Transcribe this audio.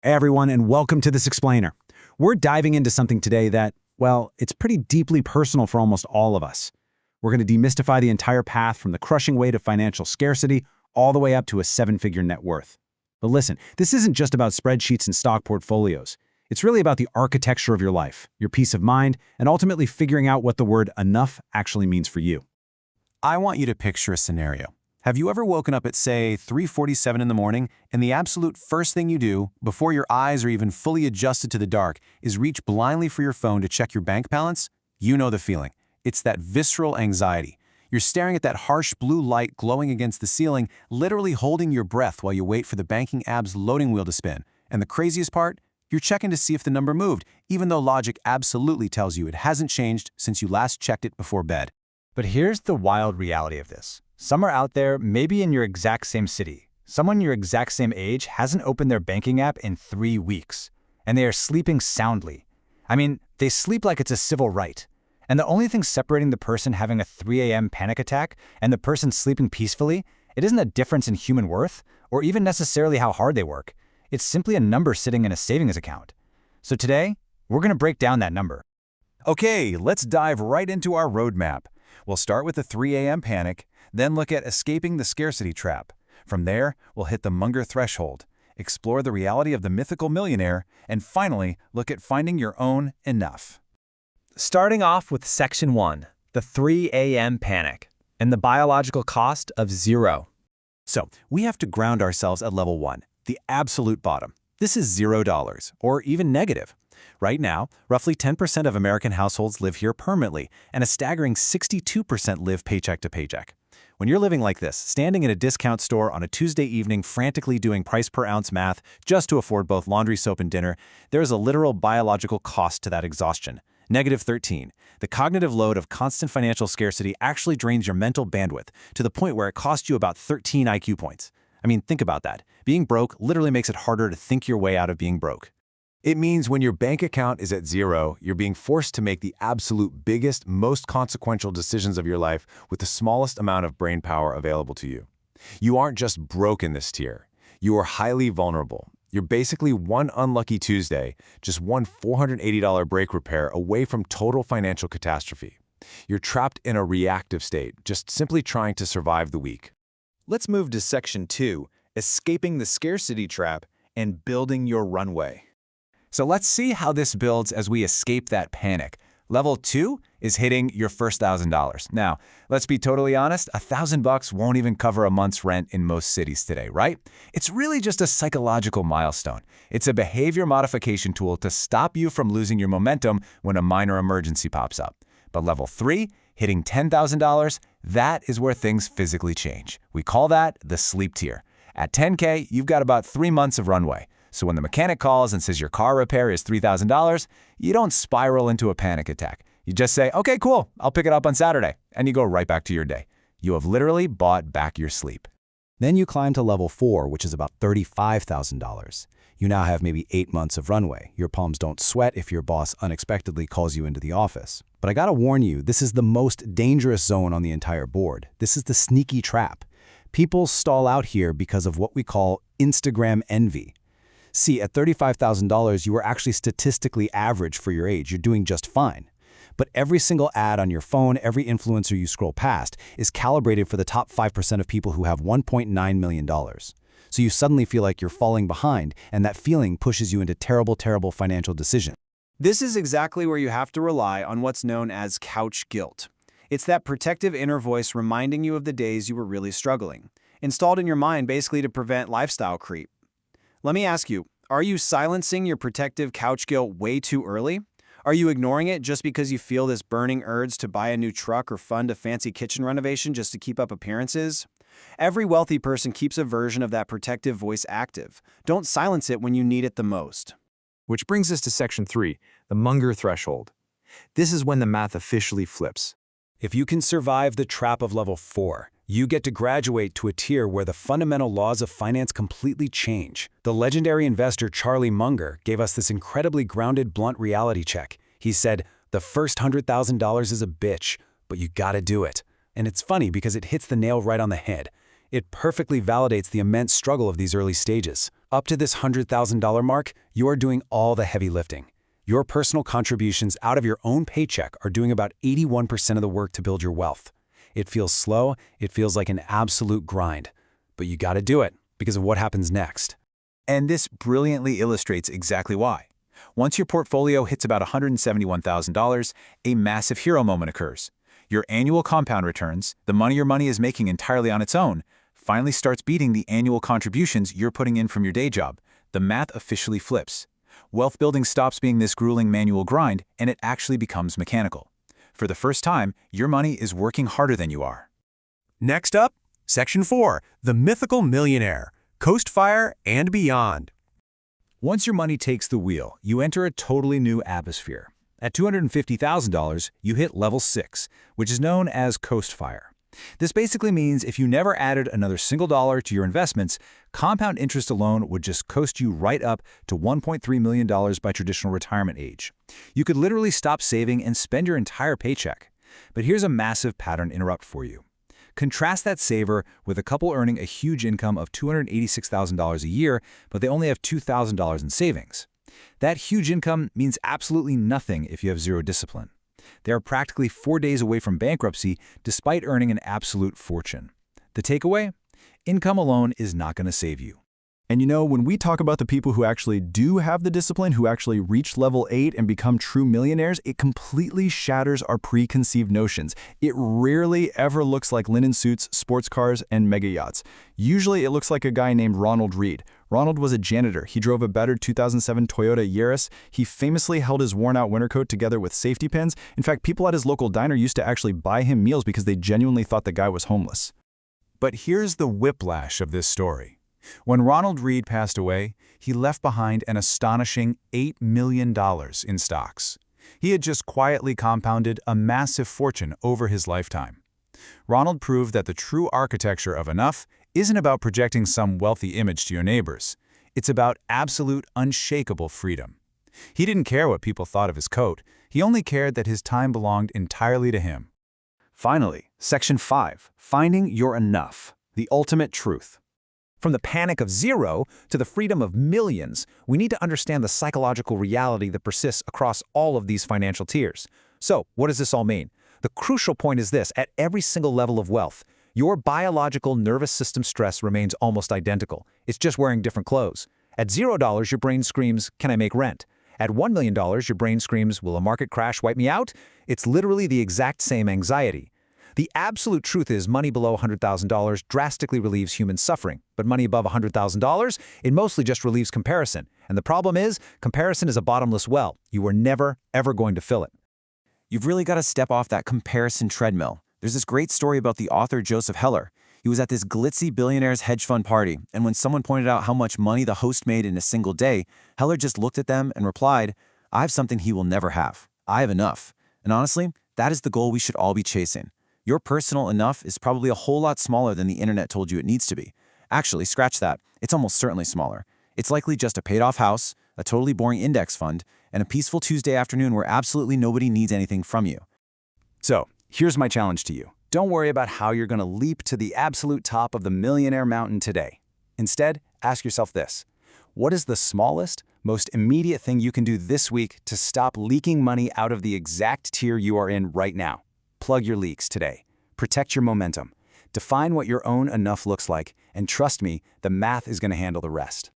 Hey everyone, and welcome to This Explainer. We're diving into something today that, well, it's pretty deeply personal for almost all of us. We're going to demystify the entire path from the crushing weight of financial scarcity all the way up to a seven-figure net worth. But listen, this isn't just about spreadsheets and stock portfolios. It's really about the architecture of your life, your peace of mind, and ultimately figuring out what the word enough actually means for you. I want you to picture a scenario. Have you ever woken up at, say, 3:47 in the morning, and the absolute first thing you do, before your eyes are even fully adjusted to the dark, is reach blindly for your phone to check your bank balance? You know the feeling. It's that visceral anxiety. You're staring at that harsh blue light glowing against the ceiling, literally holding your breath while you wait for the banking app's loading wheel to spin. And the craziest part? You're checking to see if the number moved, even though logic absolutely tells you it hasn't changed since you last checked it before bed. But here's the wild reality of this. Some are out there, maybe in your exact same city. Someone your exact same age hasn't opened their banking app in 3 weeks, and they are sleeping soundly. I mean, they sleep like it's a civil right. And the only thing separating the person having a 3 a.m. panic attack and the person sleeping peacefully, it isn't a difference in human worth, or even necessarily how hard they work. It's simply a number sitting in a savings account. So today, we're going to break down that number. Okay, let's dive right into our roadmap. We'll start with the 3 a.m. panic, then look at escaping the scarcity trap. From there, we'll hit the Munger threshold, explore the reality of the mythical millionaire, and finally, look at finding your own enough. Starting off with Section 1, the 3 a.m. panic, and the biological cost of 0. So, we have to ground ourselves at level 1, the absolute bottom. This is $0, or even negative. Right now, roughly 10% of American households live here permanently, and a staggering 62% live paycheck to paycheck. When you're living like this, standing in a discount store on a Tuesday evening frantically doing price per ounce math just to afford both laundry soap and dinner, there is a literal biological cost to that exhaustion. Negative 13. The cognitive load of constant financial scarcity actually drains your mental bandwidth to the point where it costs you about 13 IQ points. I mean, think about that. Being broke literally makes it harder to think your way out of being broke. It means when your bank account is at 0, you're being forced to make the absolute biggest, most consequential decisions of your life with the smallest amount of brain power available to you. You aren't just broke in this tier. You are highly vulnerable. You're basically one unlucky Tuesday, just one $480 brake repair away from total financial catastrophe. You're trapped in a reactive state, just simply trying to survive the week. Let's move to Section 2, escaping the scarcity trap and building your runway. So let's see how this builds as we escape that panic. Level 2 is hitting your first $1,000. Now, let's be totally honest, $1,000 won't even cover a month's rent in most cities today, right? It's really just a psychological milestone. It's a behavior modification tool to stop you from losing your momentum when a minor emergency pops up. But level 3, hitting $10,000, that is where things physically change. We call that the sleep tier. At $10K, you've got about 3 months of runway. So when the mechanic calls and says your car repair is $3,000, you don't spiral into a panic attack. You just say, okay, cool, I'll pick it up on Saturday, and you go right back to your day. You have literally bought back your sleep. Then you climb to level 4, which is about $35,000. You now have maybe 8 months of runway. Your palms don't sweat if your boss unexpectedly calls you into the office. But I gotta warn you, this is the most dangerous zone on the entire board. This is the sneaky trap. People stall out here because of what we call Instagram envy. See, at $35,000, you are actually statistically average for your age. You're doing just fine. But every single ad on your phone, every influencer you scroll past, is calibrated for the top 5% of people who have $1.9 million. So you suddenly feel like you're falling behind, and that feeling pushes you into terrible, terrible financial decisions. This is exactly where you have to rely on what's known as couch guilt. It's that protective inner voice reminding you of the days you were really struggling, installed in your mind basically to prevent lifestyle creep. Let me ask you, are you silencing your protective couch guilt way too early? Are you ignoring it just because you feel this burning urge to buy a new truck or fund a fancy kitchen renovation just to keep up appearances? Every wealthy person keeps a version of that protective voice active. Don't silence it when you need it the most. Which brings us to Section 3, the Munger threshold. This is when the math officially flips. If you can survive the trap of level 4, you get to graduate to a tier where the fundamental laws of finance completely change. The legendary investor Charlie Munger gave us this incredibly grounded, blunt reality check. He said, the first $100,000 is a bitch, but you gotta do it. And it's funny because it hits the nail right on the head. It perfectly validates the immense struggle of these early stages. Up to this $100,000 mark, you are doing all the heavy lifting. Your personal contributions out of your own paycheck are doing about 81% of the work to build your wealth. It feels slow, it feels like an absolute grind. But you gotta do it because of what happens next. And this brilliantly illustrates exactly why. Once your portfolio hits about $171,000, a massive hero moment occurs. Your annual compound returns, the money your money is making entirely on its own, finally starts beating the annual contributions you're putting in from your day job. The math officially flips. Wealth building stops being this grueling manual grind, and it actually becomes mechanical. For the first time, your money is working harder than you are. Next up, Section 4, the Mythical Millionaire, CoastFIRE and beyond. Once your money takes the wheel, you enter a totally new atmosphere. At $250,000, you hit level 6, which is known as CoastFIRE. This basically means if you never added another single dollar to your investments, compound interest alone would just coast you right up to $1.3 million by traditional retirement age. You could literally stop saving and spend your entire paycheck. But here's a massive pattern interrupt for you. Contrast that saver with a couple earning a huge income of $286,000 a year, but they only have $2,000 in savings. That huge income means absolutely nothing if you have zero discipline. They are practically 4 days away from bankruptcy despite earning an absolute fortune. The takeaway? Income alone is not going to save you. And you know, when we talk about the people who actually do have the discipline, who actually reach level 8 and become true millionaires, it completely shatters our preconceived notions. It rarely ever looks like linen suits, sports cars, and mega yachts. Usually it looks like a guy named Ronald Reed. Ronald was a janitor. He drove a battered 2007 Toyota Yaris. He famously held his worn-out winter coat together with safety pins. In fact, people at his local diner used to actually buy him meals because they genuinely thought the guy was homeless. But here's the whiplash of this story. When Ronald Reed passed away, he left behind an astonishing $8 million in stocks. He had just quietly compounded a massive fortune over his lifetime. Ronald proved that the true architecture of enough isn't about projecting some wealthy image to your neighbors. It's about absolute, unshakable freedom. He didn't care what people thought of his coat. He only cared that his time belonged entirely to him. Finally, Section 5, Finding Your Enough, the ultimate truth. From the panic of zero to the freedom of millions, we need to understand the psychological reality that persists across all of these financial tiers. So, what does this all mean? The crucial point is this: at every single level of wealth, your biological nervous system stress remains almost identical. It's just wearing different clothes. At $0, your brain screams, "Can I make rent?" At $1 million, your brain screams, "Will a market crash wipe me out?" It's literally the exact same anxiety. The absolute truth is money below $100,000 drastically relieves human suffering, but money above $100,000, it mostly just relieves comparison. And the problem is, comparison is a bottomless well. You are never, ever going to fill it. You've really got to step off that comparison treadmill. There's this great story about the author Joseph Heller. He was at this glitzy billionaire's hedge fund party, and when someone pointed out how much money the host made in a single day, Heller just looked at them and replied, "I have something he will never have. I have enough." And honestly, that is the goal we should all be chasing. Your personal enough is probably a whole lot smaller than the internet told you it needs to be. Actually, scratch that. It's almost certainly smaller. It's likely just a paid-off house, a totally boring index fund, and a peaceful Tuesday afternoon where absolutely nobody needs anything from you. So, here's my challenge to you. Don't worry about how you're going to leap to the absolute top of the millionaire mountain today. Instead, ask yourself this: what is the smallest, most immediate thing you can do this week to stop leaking money out of the exact tier you are in right now? Plug your leaks today. Protect your momentum. Define what your own enough looks like, and trust me, the math is going to handle the rest.